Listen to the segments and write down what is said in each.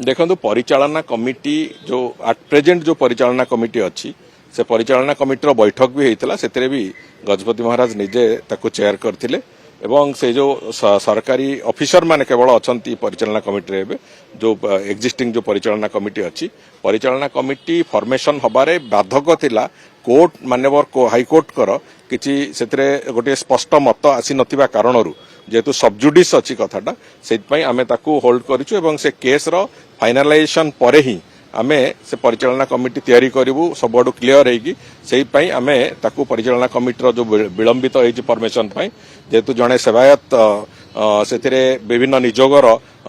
देखो परिचालना कमिटी जो at present जो परिचालना कमिटी अच्छी से परिचालना कमिटी बैठक भी होता से भी गजपति महाराज निजे ताको चेयर करथिले एवं से जो सरकारी ऑफिसर माने केवल अछंती परिचालना कमिटी रे जो एक्जिस्टिंग जो परिचालना कमिटी अच्छी परिचालना कमिटी फॉर्मेशन हबारे बाधक थिला कोर्ट मान्यवर हाईकोर्ट कर किछि सेतरे गोटे स्पष्ट मत आसी नथिबा कारणरू जेहेतु सबजुडिस अच्छी कथाटा से आमे ताकू होल्ड करिछु एवं से केस रो फाइनलाइजेशन परे ही आमे से परिचालना कमिटी तैयारी करिवु सबडू क्लियर हेगी सेही पई आमे ताकू परिचालना कमिटी रो जो विलंबित होई परमिशन पई जेहेतु जने सेवायत सेथिरे विभिन्न निजोगर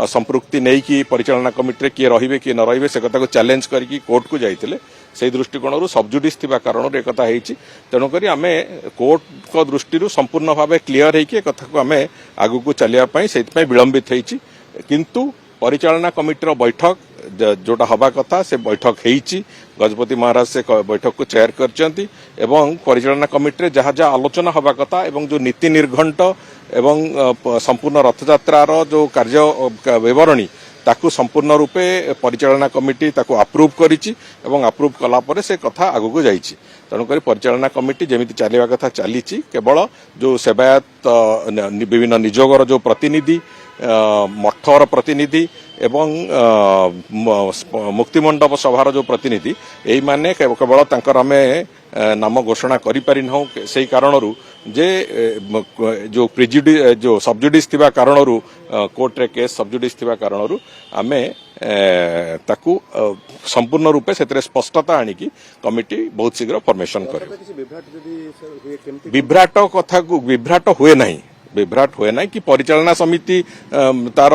संपृक्ति नहीं कि परिचालना कमिटी किए रहिबे कि न रहिबे से कथा को चैलेंज करके कोर्ट को जाइतिले से दृष्टिकोण सबजुडिस थिबा कारण एक कथा हेछि तेणुकरी आमे कोर्ट को दृष्टि संपूर्ण भाव क्लियर हेकि कथा को आमे आगु को चलिया पई सेति पई विलंबित हेछि किंतु परिचालना कमिटी रो बैठक जोटा हवा कथा से बैठक हेछि गजपति महाराज से बैठक को चेयर करचंती एवं परिचालना कमिटी जहाँ जहाँ आलोचना हवा कथा एवं जो नीति निर्घंट एवं संपूर्ण रथयात्रा जो कार्य विवरणी ताकू संपूर्ण रूपे परिचालना कमिटी ताकू अप्रूव करिछि एवं अप्रूव कला परे से कथा आगु को जाइछि तेणुकर परिचालना कमिटी जेमिति चलिया कथा चलीछि केवल जो सेवायत विभिन्न निजोगर जो प्रतिनिधि मठर प्रतिनिधि एवं मुक्तिमंडप सभार जो प्रतिनिधि यही माने केवल तांकर आमे नाम घोषणा करि पारि नहु सेही कारणरू जे जो जो सबजुडिस थिबा कारणरू कोर्ट रे केस सबजुडिस थिबा कारणरू आमे ताकू संपूर्ण रूपे सेतरे स्पष्टता आनी की कमिटी बहुत शीघ्र फॉर्मेशन करे विभ्राट कथा को विभ्राट हुए नहीं विभ्राट हुए ना कि परिचालना समिति तार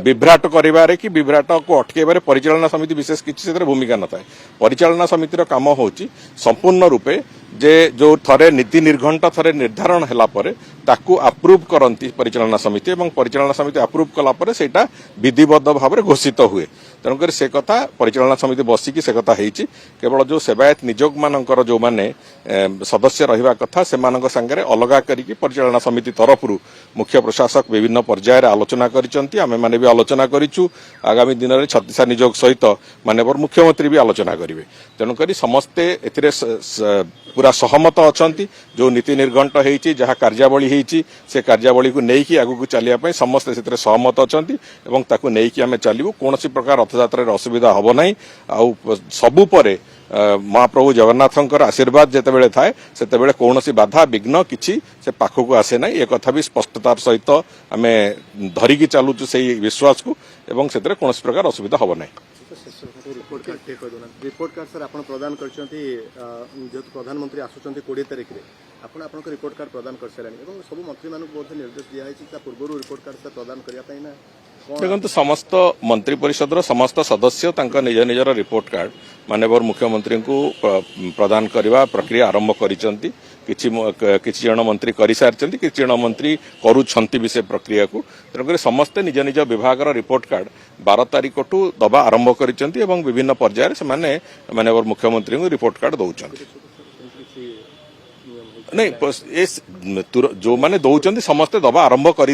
विभ्राट करिवारे कि विभ्राट को अटकेबारे परिचालना समिति विशेष किसी से भूमिका न थाए परिचालना समितिर काम होची संपूर्ण रूपे जे जो थरे नीति निर्घंट थरे निर्धारण हैला परे ताकू अप्रूव करंती परिचालना समिति एवं परिचालना समिति अप्रूव कला परे सेटा विधिबद्ध भाव घोषित हुए तेणुकर से कथा परिचालना समिति बसिकी से कथा हेछि केवल जो सेवायत निजोग मानकर जो माने सदस्य रहिबा कथा से मानक संगे अलगा करिकी परिचालना समिति तरफरु मुख्य प्रशासक विभिन्न पर्याय आलोचना करिसंती आमे माने भी आलोचना करिछु आगामी दिन में छत्तीसा निजोग सहित माननीय मुख्यमंत्री भी आलोचना करिवे तेणुकर समस्ते एथिरे पूरा सहमत अछंती जो नीति निर्घंट हेछि जहाँ कार्यावली हेछि से कार्यावली को नेकी आगु को चलिया पई समस्ते सेतरे सहमत अछंती एवं ताकू नेकी आमे चलिबु कोनोसी प्रकार रथयात्रा रे असुविधा हबो नाही आउ सबु परे महाप्रभु जगन्नाथंकर आशीर्वाद जेतेबेले थाए सेतेबेले कोनोसी बाधा विघ्न किछि से पाखो को आसे नाही ए कथा भी स्पष्टतार सहित आमे धरिकी चालुछु सेही विश्वास को एवं सेतरे कोनोसी प्रकार असुविधा हबो नाही रिपोर्ट कार्ड सर आपण प्रदान करछंती जेतु प्रधानमंत्री आसुचंती 20 तारिख रे आपण आपन रिपोर्ट कार्ड प्रदान कर सरानी एवं सब मंत्री मानक बहुत निर्देश दिया है ता पूर्व रिपोर्ट कार्ड सर प्रदान करिया पई ना देखो समस्त मंत्री परिषद समस्त सदस्य तांका निज निजर रिपोर्ट कार्ड माननीय मुख्यमंत्री को प्रदान करने प्रक्रिया आरंभ करिसंती किछि जन मंत्री करि सारचंती किछि जन मंत्री करूछंती भी से प्रक्रिया को तेणुकर समस्ते निज निज विभाग रिपोर्ट कार्ड 12 तारिख टू दबा आरंभ करिसंती एवं विभिन्न पर्याय से माननीय मुख्यमंत्री को रिपोर्ट कार्ड दउछंती नहीं जो माने दौरान समस्ते दबा आरंभ कर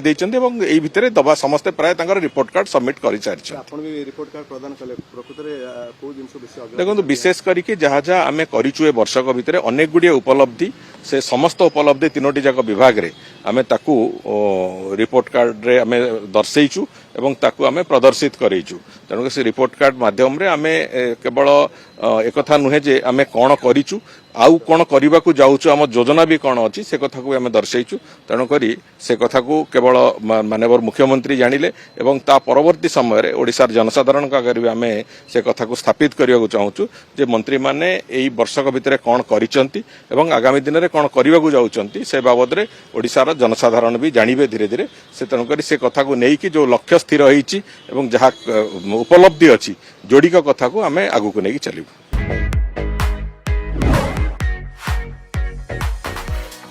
भितर दबा समस्ते प्राय रिपोर्ट कार्ड सबमिट कर देखो विशेष करके जहाँ जहाँ आम करूँ वर्षक भितर अनेक गुड़िया उपलब्धि से समस्त उपलब्धि तीनोटी जाक विभाग रे आमे ताकू रिपोर्ट कार्ड रे आमे दर्शेइछु एवं ताकू आमे प्रदर्शित करेइछु तेणु से रिपोर्ट कार्ड माध्यम रे आमे केवल एक कथा नुहे जे आमे कौन करिछु आउ कौन करने को जाऊँ आम योजना भी कौन अच्छी से कथा को आम दर्शेचु तेणुक से कथा को केवल माननीय मुख्यमंत्री जानिले एवं ता परवर्ती समय ओडिशार जनसाधारण का आगे आम से कथा को स्थापित करने को चाहूँ जे मंत्री माने यही वर्षक भितर कौन करिसंती एवं आगामी दिन में कौन करने को जाऊँच से बाबद में ओडिशार जनसाधारण भी जानिबे धीरे धीरे से तेणुक से कथा को लेकिन जो लक्ष्य स्थिर होती जहाँ उपलब्धि अच्छी जोड़िक कथा को आम आगू को लेकिन चलू।